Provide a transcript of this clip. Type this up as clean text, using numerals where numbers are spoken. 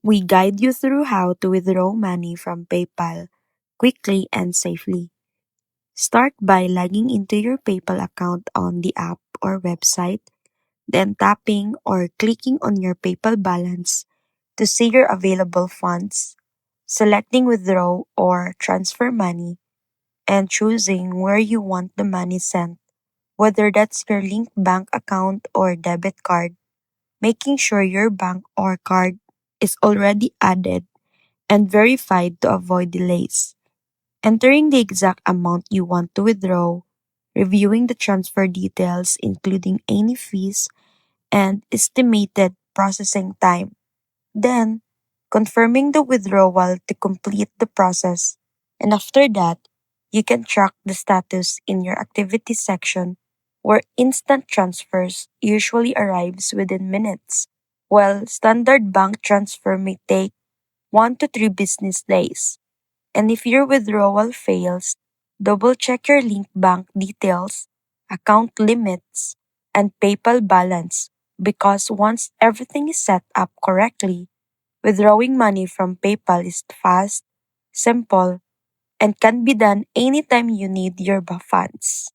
We guide you through how to withdraw money from PayPal quickly and safely. Start by logging into your PayPal account on the app or website, then tapping or clicking on your PayPal balance to see your available funds, selecting withdraw or transfer money, and choosing where you want the money sent, whether that's your linked bank account or debit card, making sure your bank or card is already added and verified to avoid delays. Entering the exact amount you want to withdraw, reviewing the transfer details, including any fees and estimated processing time. Then, confirming the withdrawal to complete the process. And after that, you can track the status in your activity section where instant transfers usually arrives within minutes, while standard bank transfer may take 1 to 3 business days. And if your withdrawal fails, double check your linked bank details, account limits, and PayPal balance because once everything is set up correctly, withdrawing money from PayPal is fast, simple, and can be done anytime you need your funds.